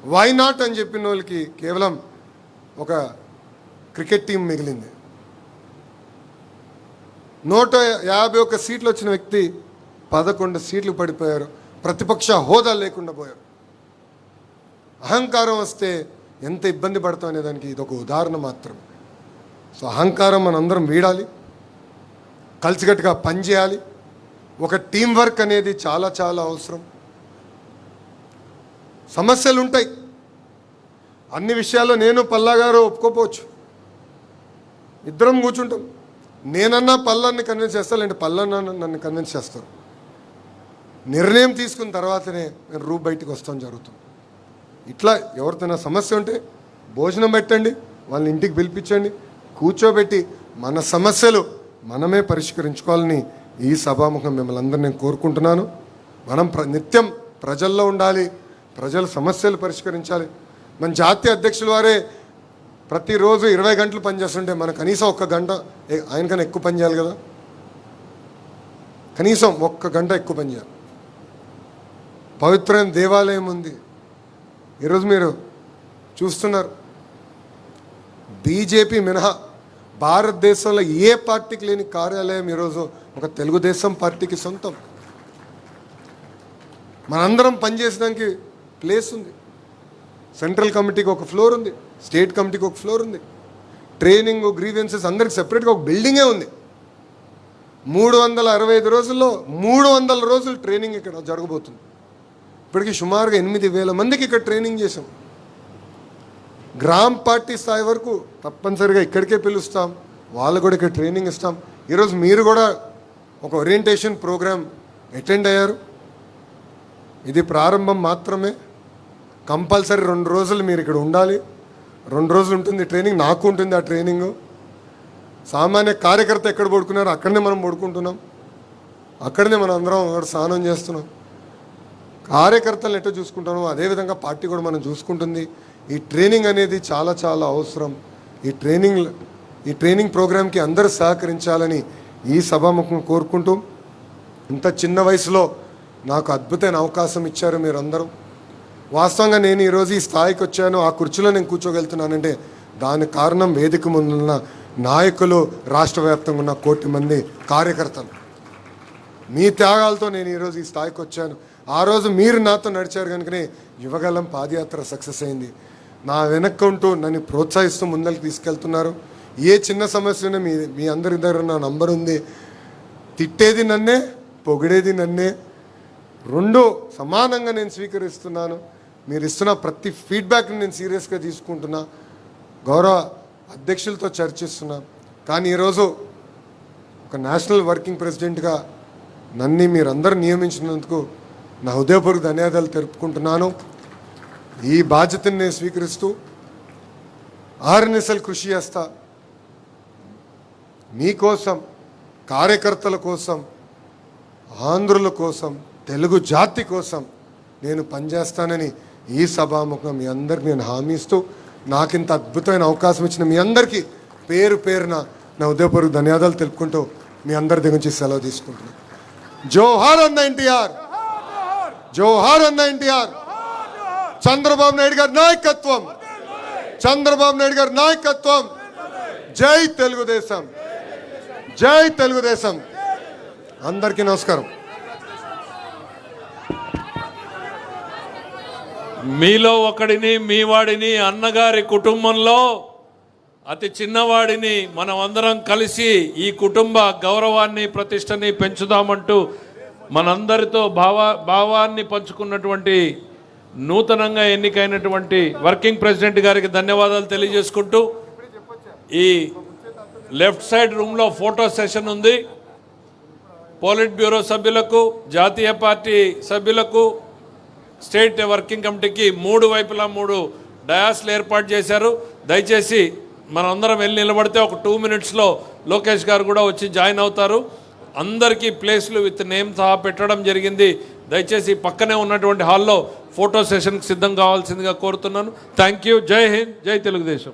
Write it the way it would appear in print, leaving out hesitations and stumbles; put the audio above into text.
Why not అని చెప్పిన వాళ్ళకి కేవలం ఒక క్రికెట్ టీం మిగిలింది. 151 సీట్లు వచ్చిన వ్యక్తి 11 సీట్లు పడిపోయారు. ప్రతిపక్ష హోదా లేకుండా పోయారు. అహంకారం వస్తే ఎంత ఇబ్బంది పడతాం అనే దానికి ఇది ఒక ఉదాహరణ మాత్రమే. సో అహంకారం మనందరం వీడాలి, కలిసికట్టుగా పనిచేయాలి. ఒక టీం వర్క్ అనేది చాలా చాలా అవసరం. సమస్యలు ఉంటాయి, అన్ని విషయాల్లో నేను పల్లా గారు ఒప్పుకోపోవచ్చు. ఇద్దరం కూర్చుంటాం. నేనన్నా పల్లాన్ని కన్విన్స్ చేస్తాను, లేదంటే పల్లన్నా నన్ను కన్విన్స్ చేస్తారు. నిర్ణయం తీసుకున్న తర్వాతనే నేను రూప్ బయటికి వస్తాం జరుగుతుంది. ఇట్లా ఎవరితోనా సమస్య ఉంటే భోజనం పెట్టండి, వాళ్ళని ఇంటికి పిలిపించండి, కూర్చోబెట్టి మన సమస్యలు మనమే పరిష్కరించుకోవాలని ఈ సభాముఖం మిమ్మల్ని అందరూ నేను కోరుకుంటున్నాను. మనం నిత్యం ప్రజల్లో ఉండాలి, ప్రజల సమస్యలు పరిష్కరించాలి. మన జాతీయ అధ్యక్షుల వారే ప్రతిరోజు 20 గంటలు పనిచేస్తుంటే మనం కనీసం 1 గంట ఆయనకన్నా ఎక్కువ పని చేయాలి కదా. కనీసం 1 గంట ఎక్కువ పని చేయాలి. పవిత్రమైన దేవాలయం ఉంది. ఈరోజు మీరు చూస్తున్నారు, బీజేపీ మినహా భారతదేశంలో ఏ పార్టీకి లేని కార్యాలయం ఈరోజు ఒక తెలుగుదేశం పార్టీకి సొంతం. మనందరం పనిచేసడానికి ప్లేస్ ఉంది. సెంట్రల్ కమిటీకి ఒక ఫ్లోర్ ఉంది, స్టేట్ కమిటీకి ఒక ఫ్లోర్ ఉంది, ట్రైనింగ్ గ్రీవెన్సెస్ అందరికి సెపరేట్గా ఒక బిల్డింగే ఉంది. 365 రోజుల్లో 300 రోజులు ట్రైనింగ్ ఇక్కడ జరగబోతుంది. ఇప్పటికీ సుమారుగా 8,000 మందికి ఇక్కడ ట్రైనింగ్ చేసాం. గ్రామ పార్టీ స్థాయి వరకు తప్పనిసరిగా ఇక్కడికే పిలుస్తాం, వాళ్ళు కూడా ఇక్కడ ట్రైనింగ్ ఇస్తాం. ఈరోజు మీరు కూడా ఒక ఓరియంటేషన్ ప్రోగ్రామ్ అటెండ్ అయ్యారు. ఇది ప్రారంభం మాత్రమే. కంపల్సరీ 2 రోజులు మీరు ఇక్కడ ఉండాలి. 2 రోజులు ఉంటుంది ట్రైనింగ్, నాకు ఉంటుంది ఆ ట్రైనింగ్. సామాన్య కార్యకర్త ఎక్కడ పడుకున్నారో అక్కడనే మనం పడుకుంటున్నాం, అక్కడనే మనం అందరం అక్కడ స్నానం చేస్తున్నాం. కార్యకర్తలను ఎట్లా చూసుకుంటామో అదేవిధంగా పార్టీ కూడా మనం చూసుకుంటుంది. ఈ ట్రైనింగ్ అనేది చాలా చాలా అవసరం. ఈ ట్రైనింగ్ ప్రోగ్రామ్కి అందరూ సహకరించాలని ఈ సభాముఖం కోరుకుంటూ, ఇంత చిన్న వయసులో నాకు అద్భుతమైన అవకాశం ఇచ్చారు మీరందరూ. వాస్తవంగా నేను ఈరోజు ఈ స్థాయికి వచ్చాను, ఆ కుర్చీలో నేను కూర్చోగలుగుతున్నానంటే దానికి కారణం వేదిక ముందున్న నాయకులు, రాష్ట్ర వ్యాప్తంగా ఉన్న 1 కోటి మంది కార్యకర్తలు. మీ త్యాగాలతో నేను ఈరోజు ఈ స్థాయికి వచ్చాను. ఆ రోజు మీరు నాతో నడిచారు కనుకనే యువగలం పాదయాత్ర సక్సెస్ అయింది. నా వెనక్కి ఉంటూ నన్ను ప్రోత్సహిస్తూ ముందరికి తీసుకెళ్తున్నారు. ఏ చిన్న సమస్య ఉన్నా మీ అందరి దగ్గర నా నంబర్ ఉంది. తిట్టేది నన్నే, పొగిడేది నన్నే, 2 సమానంగా నేను స్వీకరిస్తున్నాను. మీరు ఇస్తున్న ప్రతి ఫీడ్బ్యాక్ని నేను సీరియస్గా తీసుకుంటున్నా, గౌరవ అధ్యక్షులతో చర్చిస్తున్నా. కానీ ఈరోజు ఒక నేషనల్ వర్కింగ్ ప్రెసిడెంట్గా నన్ను మీరందరూ నియమించినందుకు నా హృదయపూర్వక ధన్యవాదాలు తెలుపుకుంటున్నాను. ఈ బాధ్యతను నేను స్వీకరిస్తూ ఆర్నిసలు కృషి చేస్తా. మీకోసం, కార్యకర్తల కోసం, ఆంధ్రుల కోసం, తెలుగు జాతి కోసం నేను పనిచేస్తానని ఈ సభాముఖం మీ అందరికి నేను హామీ ఇస్తూ, నాకింత అద్భుతమైన అవకాశం ఇచ్చిన మీ అందరికీ పేరు పేరున నా హృదయపూర్వక ధన్యవాదాలు తెలుపుకుంటూ మీ అందరి దగ్గర నుంచి సెలవు తీసుకుంటున్నాను. జోహార్ అన్న ఎన్టీఆర్, జోహార్ అన్న ఎన్టీఆర్. చంద్రబాబు నాయుడు గారి నాయకత్వం, చంద్రబాబు నాయుడు గారి నాయకత్వం. జై తెలుగుదేశం, జై తెలుగుదేశం. అందరికీ నమస్కారం. మీలో ఒకడిని, మీ వాడిని, అన్నగారి కుటుంబంలో అతి చిన్నవాడిని మనం అందరం కలిసి ఈ కుటుంబ గౌరవాన్ని, ప్రతిష్టని పెంచుదామంటూ మనందరితో భావాన్ని పంచుకున్నటువంటి నూతనంగా ఎన్నికైనటువంటి వర్కింగ్ ప్రెసిడెంట్ గారికి ధన్యవాదాలు తెలియజేసుకుంటూ, ఈ లెఫ్ట్ సైడ్ రూమ్లో ఫోటో సెషన్ ఉంది. పోలిట్ బ్యూరో సభ్యులకు, జాతీయ పార్టీ సభ్యులకు, స్టేట్ వర్కింగ్ కమిటీకి 3 వైపులా 3 డయాస్లు ఏర్పాటు చేశారు. దయచేసి మనందరం వెళ్ళి నిలబడితే ఒక 2 మినిట్స్లో లోకేష్ గారు కూడా వచ్చి జాయిన్ అవుతారు. అందరికీ ప్లేస్లు విత్ నేమ్ సహా పెట్టడం జరిగింది. దయచేసి పక్కనే ఉన్నటువంటి హాల్లో ఫోటో సెషన్కి సిద్ధం కావాల్సిందిగా కోరుతున్నాను. Thank you. జై హింద్, జై తెలుగుదేశం.